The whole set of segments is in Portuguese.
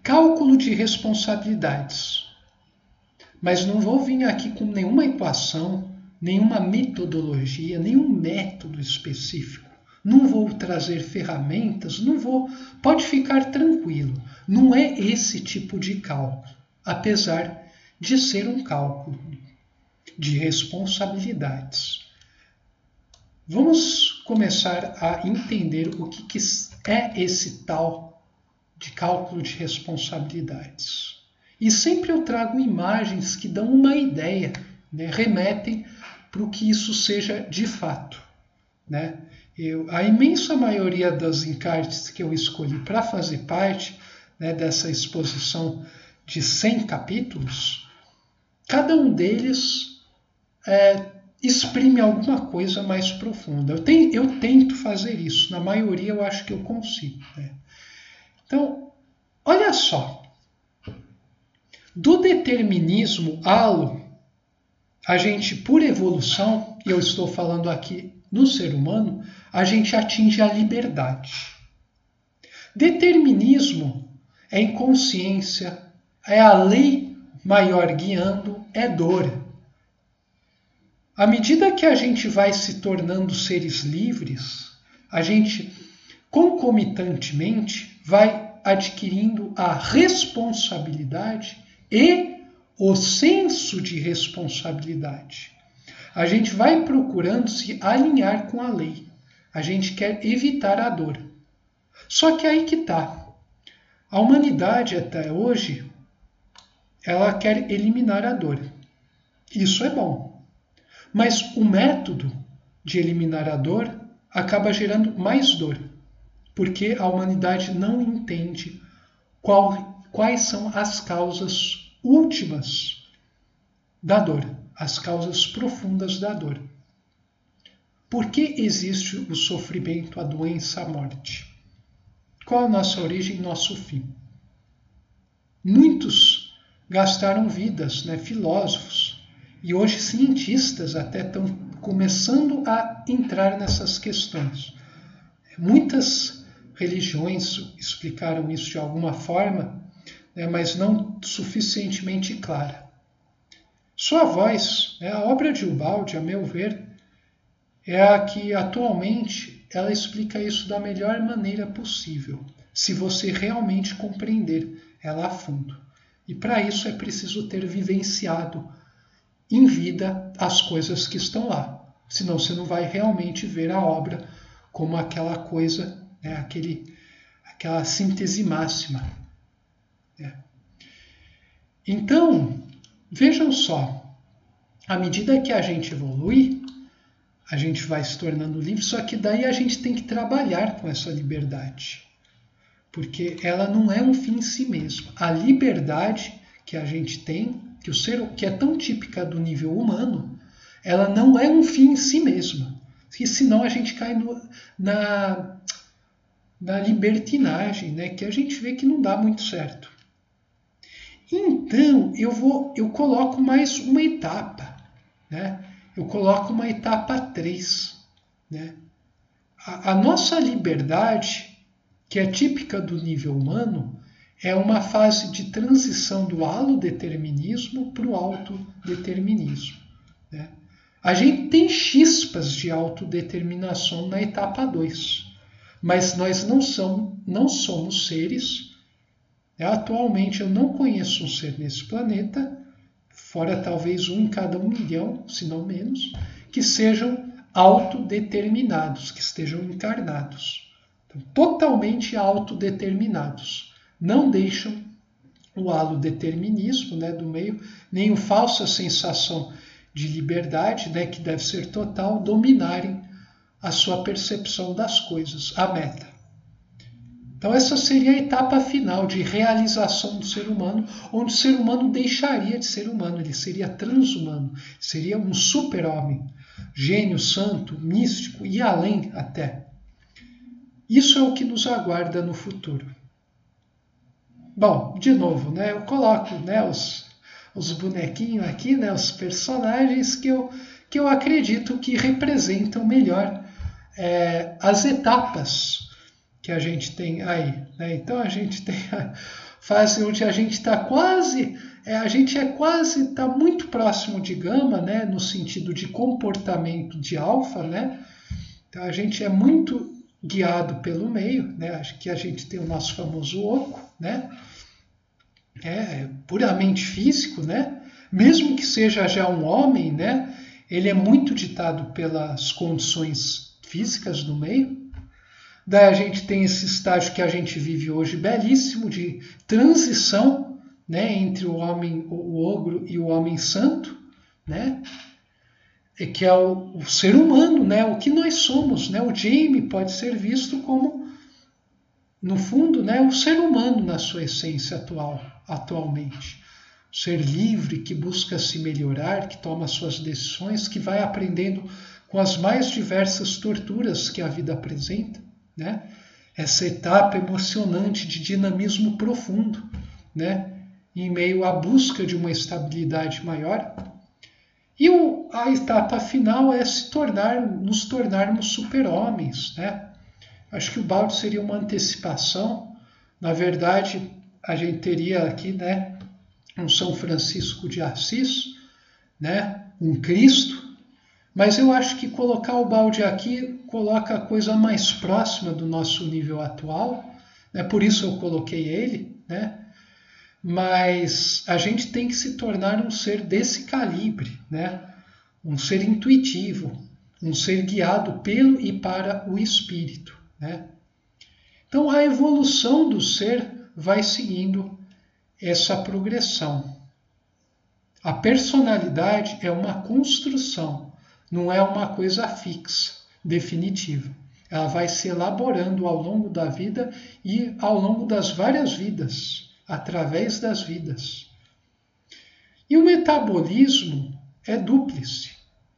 cálculo de responsabilidades. Mas não vou vir aqui com nenhuma equação, nenhuma metodologia, nenhum método específico. Não vou trazer ferramentas, não vou. Pode ficar tranquilo. Não é esse tipo de cálculo, apesar de ser um cálculo de responsabilidades. Vamos começar a entender o que é esse tal de cálculo de responsabilidades. E sempre eu trago imagens que dão uma ideia, né? Remetem para o que isso seja de fato, né? A imensa maioria dos encartes que eu escolhi para fazer parte, né, dessa exposição de 100 capítulos, cada um deles exprime alguma coisa mais profunda. Eu tento fazer isso, na maioria eu acho que eu consigo, né? Então, olha só. Do determinismo halo, a gente, por evolução, e eu estou falando aqui no ser humano, a gente atinge a liberdade. Determinismo é inconsciência, é a lei maior guiando, é dor. À medida que a gente vai se tornando seres livres, a gente concomitantemente vai adquirindo a responsabilidade e o senso de responsabilidade. A gente vai procurando se alinhar com a lei. A gente quer evitar a dor. Só que aí que está. A humanidade até hoje, ela quer eliminar a dor. Isso é bom. Mas o método de eliminar a dor acaba gerando mais dor. Porque a humanidade não entende quais são as causas últimas da dor, as causas profundas da dor. Por que existe o sofrimento, a doença, a morte? Qual a nossa origem e nosso fim? Muitos gastaram vidas, né, filósofos, e hoje cientistas até estão começando a entrar nessas questões. Muitas religiões explicaram isso de alguma forma, né, mas não suficientemente clara. Sua voz, né, a obra de Ubaldi, a meu ver, é a que atualmente ela explica isso da melhor maneira possível, se você realmente compreender ela a fundo. E para isso é preciso ter vivenciado em vida as coisas que estão lá. Senão você não vai realmente ver a obra como aquela coisa, né, aquela síntese máxima. Né? Então, vejam só, à medida que a gente evolui, a gente vai se tornando livre, só que daí a gente tem que trabalhar com essa liberdade. Porque ela não é um fim em si mesma. A liberdade que a gente tem, que é tão típica do nível humano, ela não é um fim em si mesma. E senão a gente cai na libertinagem, né? Que a gente vê que não dá muito certo. Então, eu coloco mais uma etapa, né? Eu coloco uma etapa 3. Né? A nossa liberdade, que é típica do nível humano, é uma fase de transição do halodeterminismo para o autodeterminismo. Né? A gente tem chispas de autodeterminação na etapa 2, mas nós não somos seres. Atualmente eu não conheço um ser nesse planeta, fora talvez um em cada 1 milhão, se não menos, que sejam autodeterminados, que estejam encarnados. Então, totalmente autodeterminados. Não deixam o halodeterminismo, né, do meio, nem a falsa sensação de liberdade, né, que deve ser total, dominarem a sua percepção das coisas, a meta. Então essa seria a etapa final de realização do ser humano, onde o ser humano deixaria de ser humano, ele seria transhumano, seria um super-homem, gênio, santo, místico e além até. Isso é o que nos aguarda no futuro. Bom, de novo, né, eu coloco, né, os bonequinhos aqui, né, os personagens que eu acredito que representam melhor as etapas que a gente tem aí, né? Então a gente tem a fase onde a gente está está muito próximo de gama, né? No sentido de comportamento de alfa, né? Então a gente é muito guiado pelo meio, né? Acho que a gente tem o nosso famoso oco, né? É puramente físico, né? Mesmo que seja já um homem, né? Ele é muito ditado pelas condições físicas do meio. Daí a gente tem esse estágio que a gente vive hoje belíssimo de transição, né, entre o homem, o ogro e o homem santo, né, que é o ser humano, né, o que nós somos, né. O Jaime pode ser visto como, no fundo, né, o ser humano na sua essência atualmente. O ser livre que busca se melhorar, que toma suas decisões, que vai aprendendo com as mais diversas torturas que a vida apresenta, né? Essa etapa emocionante de dinamismo profundo, né? Em meio à busca de uma estabilidade maior. E a etapa final é nos tornarmos super-homens, né? Acho que o balde seria uma antecipação. Na verdade, a gente teria aqui, né, um São Francisco de Assis, né, um Cristo. Mas eu acho que colocar o balde aqui coloca a coisa mais próxima do nosso nível atual, né? Por isso eu coloquei ele, né? Mas a gente tem que se tornar um ser desse calibre, né? Um ser intuitivo, um ser guiado pelo e para o espírito, né? Então a evolução do ser vai seguindo essa progressão. A personalidade é uma construção, não é uma coisa fixa, definitiva. Ela vai se elaborando ao longo da vida e ao longo das várias vidas, através das vidas. E o metabolismo é dúplice.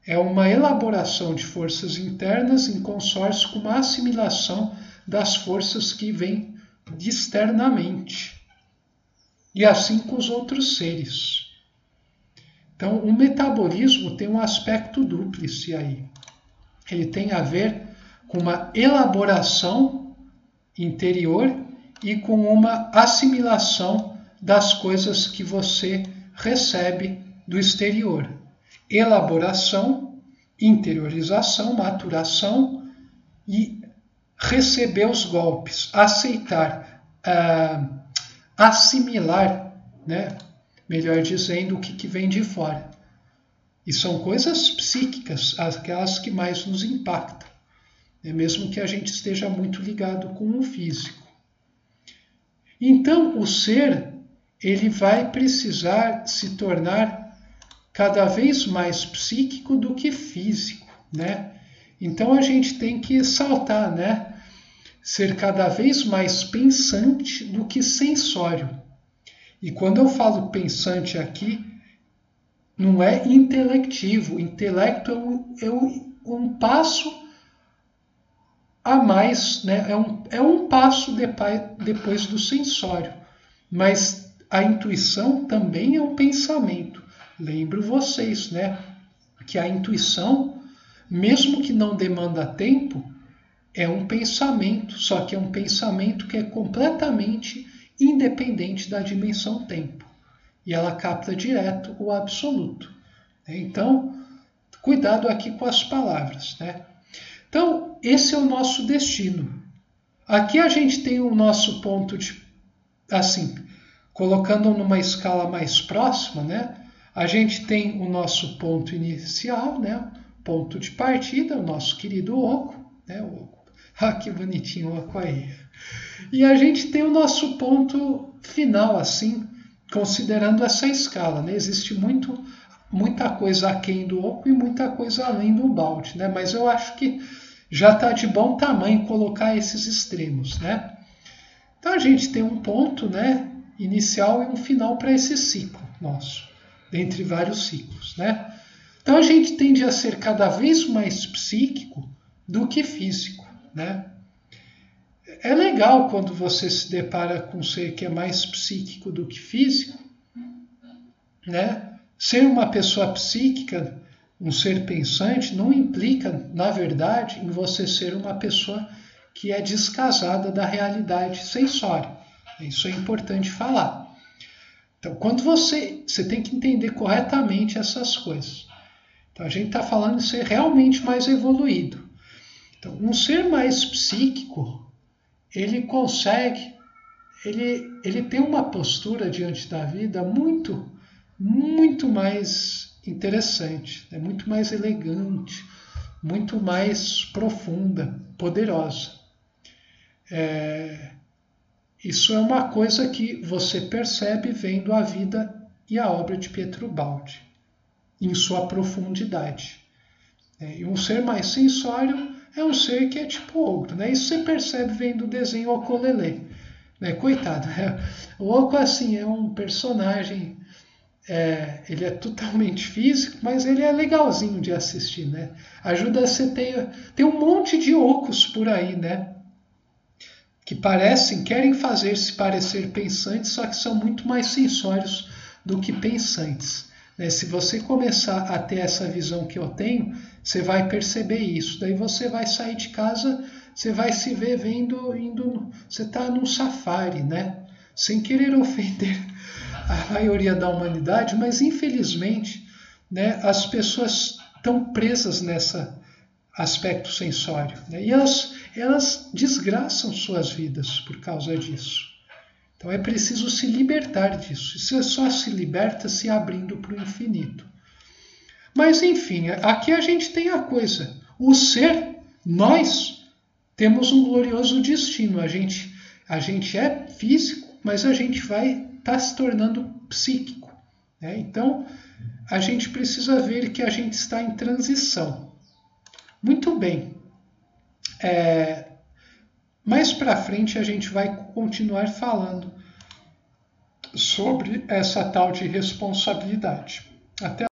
É uma elaboração de forças internas em consórcio com uma assimilação das forças que vêm externamente. E assim com os outros seres. Então, o metabolismo tem um aspecto dúplice aí. Ele tem a ver com uma elaboração interior e com uma assimilação das coisas que você recebe do exterior. Elaboração, interiorização, maturação e receber os golpes, aceitar, assimilar, né? Melhor dizendo, o que vem de fora. E são coisas psíquicas, aquelas que mais nos impactam, né? Mesmo que a gente esteja muito ligado com o físico. Então, o ser, ele vai precisar se tornar cada vez mais psíquico do que físico, né? Então, a gente tem que saltar, né? Ser cada vez mais pensante do que sensório. E quando eu falo pensante aqui, não é intelectivo. Intelecto é um passo a mais, né? É um passo depois do sensório. Mas a intuição também é um pensamento. Lembro vocês, né? Que a intuição, mesmo que não demanda tempo, é um pensamento, só que é um pensamento que é completamente independente da dimensão tempo. E ela capta direto o absoluto. Então, cuidado aqui com as palavras, né? Então, esse é o nosso destino. Aqui a gente tem o nosso ponto de, assim, colocando numa escala mais próxima, né? A gente tem o nosso ponto inicial, né? Ponto de partida, o nosso querido oco, né? O oco. Ah, que bonitinho o oco aí. E a gente tem o nosso ponto final, assim, considerando essa escala, né? Existe muita coisa aquém do oco e muita coisa além do balde, né? Mas eu acho que já está de bom tamanho colocar esses extremos, né? Então a gente tem um ponto, né, inicial e um final para esse ciclo nosso, dentre vários ciclos, né? Então a gente tende a ser cada vez mais psíquico do que físico, né? É legal quando você se depara com um ser que é mais psíquico do que físico, né? Ser uma pessoa psíquica, um ser pensante, não implica, na verdade, em você ser uma pessoa que é descasada da realidade sensória. Isso é importante falar. Então, quando você tem que entender corretamente essas coisas. Então, a gente está falando de ser realmente mais evoluído. Então, um ser mais psíquico, ele consegue, ele tem uma postura diante da vida muito, muito mais interessante, né? Muito mais elegante, muito mais profunda, poderosa. Isso é uma coisa que você percebe vendo a vida e a obra de Pietro Baldi, em sua profundidade. E um ser mais sensório é um ser que é tipo ogro, né? Isso você percebe vendo o desenho Ocolelê, né? Coitado, o Oco assim, é um personagem, ele é totalmente físico, mas ele é legalzinho de assistir, né? Ajuda você ter um monte de ocos por aí, né? Que querem fazer-se parecer pensantes, só que são muito mais sensórios do que pensantes. Se você começar a ter essa visão que eu tenho, você vai perceber isso. Daí você vai sair de casa, você vai se ver você está num safari, né? Sem querer ofender a maioria da humanidade, mas infelizmente, né, as pessoas estão presas nesse aspecto sensório, né? E elas desgraçam suas vidas por causa disso. Então é preciso se libertar disso. Você só se liberta se abrindo para o infinito. Mas enfim, aqui a gente tem a coisa. O ser, nós, temos um glorioso destino. A gente é físico, mas a gente vai estar se tornando psíquico, né? Então a gente precisa ver que a gente está em transição. Muito bem. Mais para frente a gente vai continuar falando sobre essa tal de responsabilidade. Até